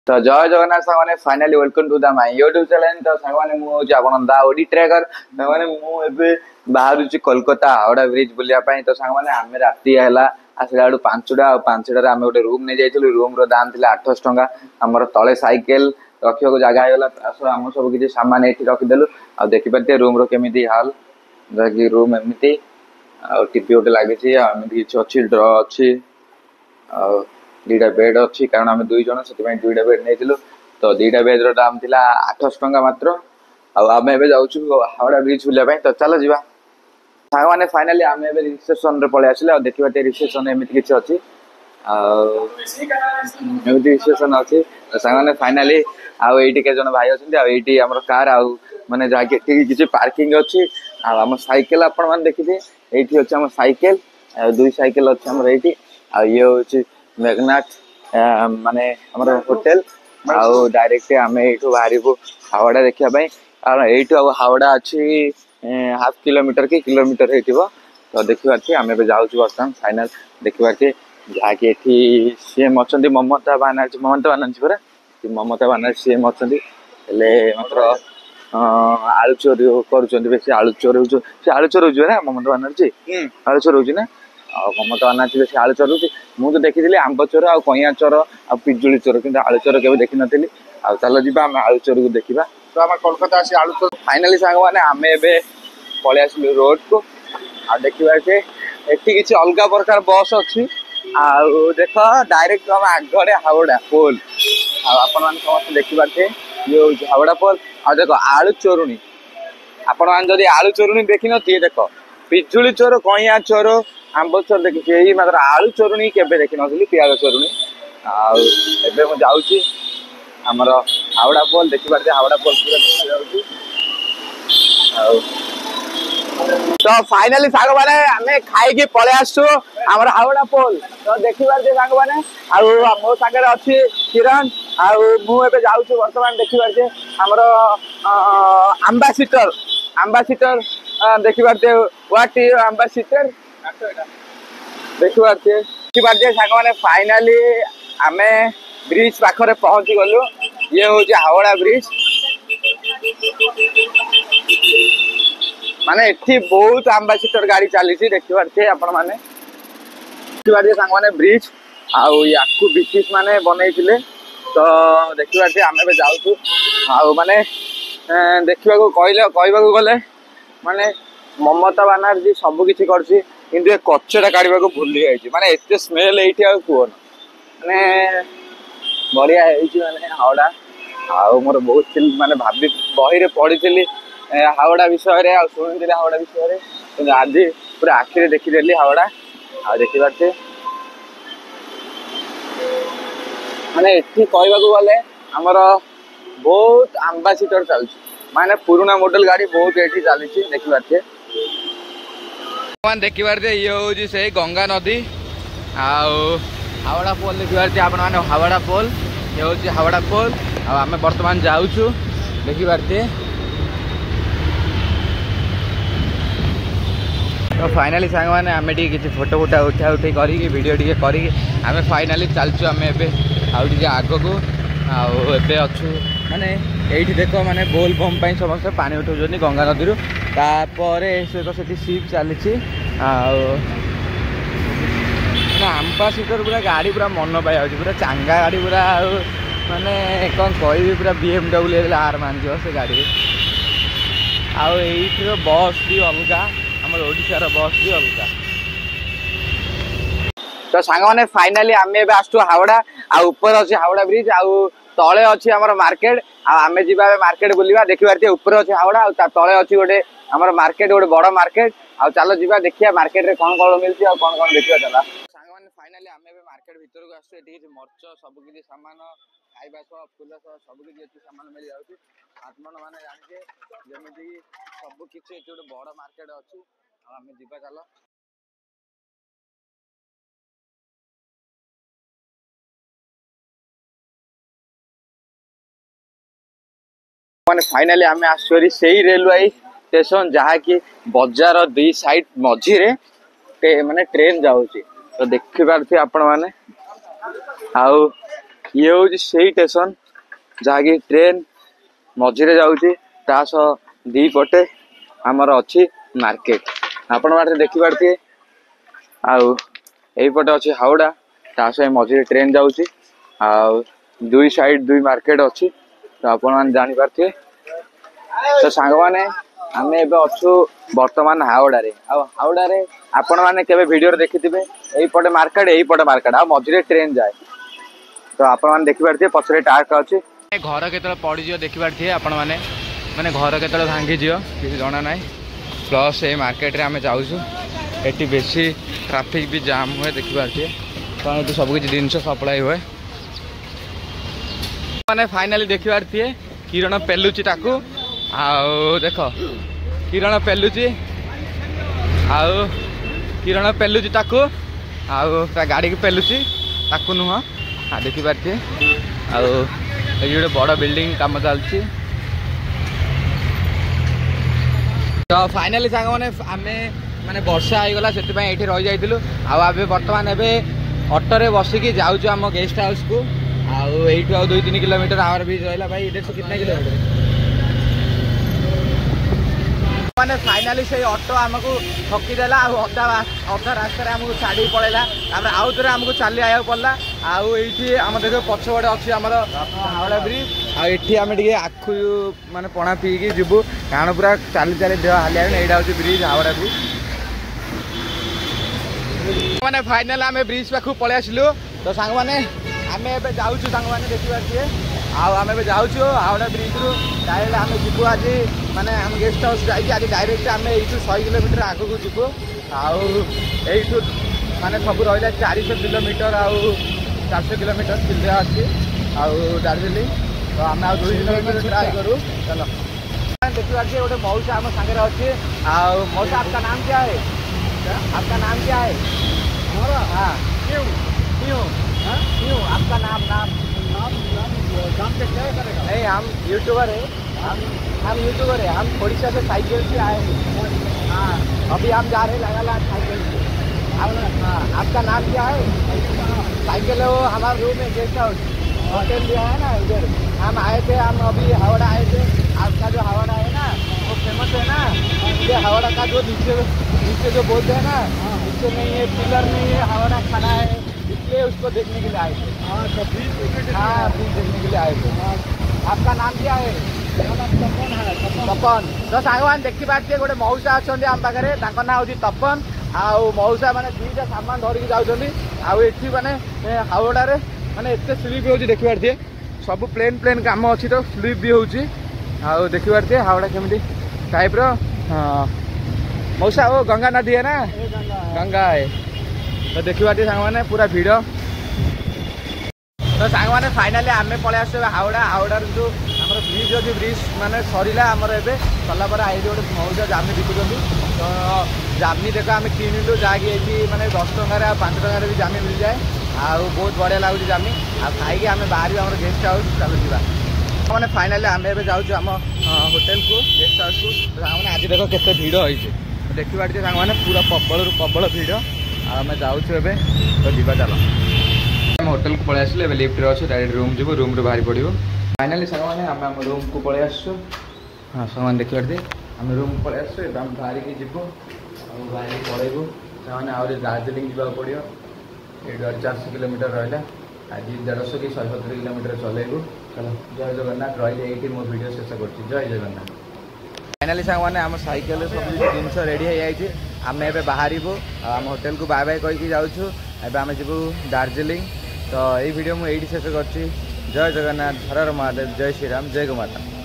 तो जय जगन्नाथ सागने finally welcome to the my YouTube channel. तो सागने मु जे आपन दा ओडी ट्रैकर सागने मु एबे बाहर छि कोलकाता हावड़ा ब्रिज बुलिया पई। तो सागने आमे राती हैला आसला 5टा और 5टा रे आमे गोटे रूम नै जाइथिलु। रूम रो दाम थिला 800 टंका। हमर तळे साइकिल रखियो को जगह हैला आसो हम सब किछि सामान एठी रखि देलु। आ देखि पते रूम रो केमिति हाल जाकी रूम एमिति आ टीवी ओटे लागि छि। एमिति किछि अछि ड्रॉ अछि आ दुईटा बेड अच्छी कारण आम दुई जन से दुईटा बेड नहीं। तो दुईटा बेड दाम थिला 800 टंका मात्र। आम एबे जाउछु हावड़ा ब्रिज बुलिया तो चलो जीवा साग माने फाइनली आम एबे रिसेप्शन रे पळे आसिले। देखिबा ते रिसेप्शन एमिति किछि अछि आ एमिति रिसेप्शन अछि। साग माने फाइनली आ एठी के जन भाई अछन्ती आ एठी हमर कार आ माने जाके किछि पार्किंग अछि। आ हम साइकिल आपण माने देखिथि एठी अछि हम साइकिल दुई साइकिल अछि हमर एठी। आ ये होछि मेघनाथ माने हमर होटल आउ डायरेक्ट आमे एठू बाहरिबू हावड़ा देखिया पई। कारण एठू हावड़ा अछि हाफ किलोमीटर की किलोमीटर हेतिबो। तो देखिबा छी आमे बे जाउछु वर्तमान फाइनल देखिबा छी जाके एठी सीएम अछन्ती ममता बानर्जी परा ममता बानर्जी सीएम अछन्ती हेले मात्र आलू चोरी करूछन्ती बेसी आलू चोरी होछ से आलू चोरी होछ ना ममता बानर्जी आलू चोरी होछ ना ममता बानर्जी बेसी आलू चोर होछ। मु तो देखिथिली आंब चोर आ कइया चोर आ पिजुली चोर किंतु आलू चोर केबे देखि नथिली। आ चलो जिबा हम आलू चोर को देखिबा। तो हम कोलकाता आसी आलू चोर फाइनली सांग माने आमे एबे पळे आसिलु रोड को आ देखिबा जे एठी किछि अलगा प्रकार बस अछि। आ देखो डायरेक्ट हम आगडे हावड़ा पोल आ अपन मान समस्त देखिबा जे ये हावड़ा पोल आ देखो आलू चोरुनी आपण मान जदी आलू चोरुनी देखि नथि देखो पिजुली चोर कइया चोर आंब चोर देखि एही मात्र आलू चोरुनी केबे देखि नथि पियाज चोरुनी। आ एबे म जाउची हमर हावड़ा पोल देखिबा जे हावड़ा पोल पूरा देखा जाउची। तो फाइनली साग माने आमे खाई के पळे आसु हमर हावड़ा पोल। तो देखिबा जे साग माने आ मो सागरे अछि किरण आ मु एबे जाउछु वर्तमान देखिबा जे हमर एम्बेसडर देखिबा जे व्हाट इज एम्बेसडर देखिबा जे साग माने फाइनली आमे ब्रिज पाखरे पहुंची गलु। ये हो जे हावड़ा ब्रिज माने एठी बहुत एम्बेसडर गाड़ी चली देखिबार छे आपण माने देखिबार जे सांग माने ब्रिज आउ याकू ब्रिटिश माने बनैथिले। तो देखिबार छे आमे बे जाउछु आउ माने देखिबा को कहबा को गले माने ममता बानर्जी सब किछि करछि किंतु ए कचरा काढिबा को भूली जाइछि। माने एते स्मेल एठी आ कोन माने बढ़िया हेछि माने हावड़ा आउ मोर बहुत माने भाबी बही रे पढिथिली हावड़ा विषय रे आ सुनिथिली हावड़ा विषय रे किंतु आज पूरा आखिरे देखि देली हावड़ा आ देखिबा छे माने एठी कहबा को गले हमर बहुत एम्बेसडर चलछि माने पुराना मॉडल गाड़ी बहुत एठी चलछि देखिबा छे। मान देखिबार जे ये होजी से गंगा नदी आउ हावड़ा पोल देखिबार जे आपण माने हावड़ा पोल ये होजी हावड़ा पोल आ हमें वर्तमान जाउछु देखिबार जे। तो फाइनली सांग माने आमे टी किछि फोटो उठा उठी करी वीडियो टी करी आमे फाइनली चलछु आमे एबे आउ टी आगो को आउ एबे अछु माने एठी देखो माने बोल बम पई समस्त पानी उठौ जनी गंगा नदी रु तापरे से तो सेठी शिप चली छि आउ ना एम्बेसडर पूरा गाड़ी पूरा मन पाई आउ पूरा चांगा गाड़ी पूरा माने कौन कहबी पूरा BMW आर मान जो से गाड़ी आउ एठी बस भी अलगा हमर ओडिसा रो बस भी अलगा। तो सांग माने फाइनली आमे एबे आस्तु हावड़ा आ ऊपर अछि हावड़ा ब्रिज आउ तळे अछि हमर मार्केट आ आमे जिबा मार्केट बुलिबा देखिबार जे ऊपर अछि हावड़ा आ ता तळे अछि गोटे हमर मार्केट गोटे बड़ मार्केट आ चलो जिबा देखिया मार्केट रे कोन कोन मिलछि आ कोन कोन देखिबा चला। सांग माने फाइनली आमे एबे मार्केट भीतर को आस्तु एठी मर्च सब किछि सामान खाइबा सब फूल सब किछि एठी सामान मिल जाउछि। आत्मन माने जानि जे जेमिति सब किछि एठी गोटे बड़ मार्केट अछि आ आमे जिबा चलो। माने फाइनली आमे आसोरी सेही रेलवे स्टेशन जहा कि बाजार दी साइड मझी रे माने ट्रेन जाउची। तो देखि पारथि आपण माने आउ ये हूँ से स्टेशन जहाँकि ट्रेन मझे जाऊँगी दी पटे आमर अच्छी मार्केट आपण मैंने देखिपारे आउ पटे अच्छी हावड़ा सह मझे ट्रेन जाऊँगी दुई साइड दुई मार्केट अच्छी तो आपण मैंने जापारे तो सांग मैंने आम अच्छु बर्तमान हावड़े हावड़े आपण मैंने केवे वीडियो देखी यही पटे मार्केट आ मझे ट्रेन जाए तो आपण मैंने देखिपारे पछरे टार्क अच्छी घर के पड़ जा देखिपारे आपण मैंने माने घर के भांगी किसी जना ना प्लस ये मार्केट रे आम जाऊँ ये बेसी ट्राफिक भी जाम हुए देखिपारे कारण तो सब किसी जिनस सप्लाई हुए मैंने फाइनाली देखिपारे किरण पेलुची ताकू आओ देख किरण पेलुची आओ किरण पेलुची ताकू आओ गाड़ी की पेलुची ताकू नुह देखिपारे आओ ये गोटे बड़ बिल्डिंग काम चलती तो फाइनाली सांग मैंने आम माने वर्षा होगला से ये रही जाइलु आबे बर्तमान एवं ऑटो बसिकी जाऊँ आम गेस्ट हाउस को आईठू आ 2-3 किलोमीटर आवर भी रहा भाई देखो कितना किलोमीटर मैंने फाइनाली से ऑटो आमको ठकीदेला अधा अधा रास्तार आमको छाड़ी पड़ेगा आउ थे आमको चली आया पड़ा आईटी आम देख पछपटे अच्छी आम हावड़ा ब्रिज आठी आम टे आखु माने पणा पीकी जीवु कारण पूरा चली चली देह हालिया यहाँ हूँ ब्रिज हावड़ा ब्रिज मैंने फाइनाल आम ब्रिज पाखु पलि आसलु तो सांग मैंने आम ए जाऊँ सांग मैंने देखिए आम जाऊँ हावड़ा ब्रिज रु डायरेक्ट आम जीवु आज माने आम गेस्ट हाउस जाइए आज डायरेक्ट आम यू 100 किलोमीटर आग को जीवु आईठू माने सब रहा 400 किलोमीटर आउ 400 किलोमीटर चिल्ला अच्छी आउ दार्जिलिंग तो आम आ 2 किलोमीटर ट्राई करूँ चलो देखिए गोटे मौसा आम सागर अच्छे मौसा आपका नाम क्या है आपका नाम क्या है हाँ क्यों क्यों क्यों आपका नाम नाम काम से क्या करेगा नहीं हम यूट्यूबर है हम यूट्यूबर है हम उड़ीसा से साइकिल से आए हैं हाँ अभी हम जा रहे हैं लगातार साइकिल से हाँ आपका नाम क्या है साइकिल है वो हमारा रूम है गेस्ट हाउस होटल दिया है ना उधर हम आए थे हम अभी हावड़ा आए थे आपका जो हावड़ा है ना वो फेमस है ना ये हावड़ा का जो नीचे जो बोलते हैं ना नीचे नहीं है पिलर नहीं है हावड़ा खड़ा है इसलिए उसको देखने के लिए आए थे हाँ ब्रिज देखने के लिए आए थे आपका नाम क्या है तपन तो सांग देखिपारे गोटे मौसा अच्छा आम पाखे ना हूँ तपन आउ मौसा मैंने 2टा सामान धरिकी जाऊँगी मैंने हावड़ा माने एत स्लीप हो देखिपारे सब प्लेन प्लेन काम अच्छी तो स्लीप भी हो देखिपारे हावड़ा केमी टाइप मौसा वो गंगा नदी है ना गंगा है तो देखिपारे सांग मैंने पूरा भिड़ तो सांग मैंने फाइनाली आम पलि आस हावड़ा हावड़ा जो आम ब्रिज अच्छी ब्रिज माने सरला आमर ए सरला आई गोटे मौजा जामनी बिकुंट तो जामनी देख आम किणिलु जहाँकि मैंने 10 टकर 5 टकर भी जामनी मिल जाए बहुत बढ़िया लगुच जामनी खाई आम बाहर आम गेस्ट हाउस चलो जा मैंने फाइनाली आम ए जाऊँ आम होटेल को गेस्ट हाउस को मैंने आज देख केते भिड़ होती देखिपारे सांग मैंने पूरा प्रबल प्रबल भिड़ आम जाऊँ तो जीवा चलो आम होटेल को पलि आसले लिफ्ट अच्छे डायरेक्ट रूम जीव रूम रू बाहरी पड़ो फाइनाली सांग मैंने आम रूम को पलि आसु हाँ सामान देखिपारे आम रूम को पलि आसु आम बाहर की जीवु बाहर पलैबू से आहरी दार्जिलिंग जावाक पड़ो ये 400 किलोमीटर रहा आज 150 कि 170 किलोमीटर चलैबू चलो जय जगन्नाथ रही ये मो वीडियो शेष कर जय जगन्नाथ फाइनाली सांग मैंने आम साइकेल सब जिन रेडी हो जाए आम ए बाहर आम होटेल को बाय बाय कहीकि जाऊँ आम जीवु दार्जिलिंग तो यही वीडियो मुझे शेष कर जय जगन्नाथ हर हर महादेव जय श्रीराम जय गो माता।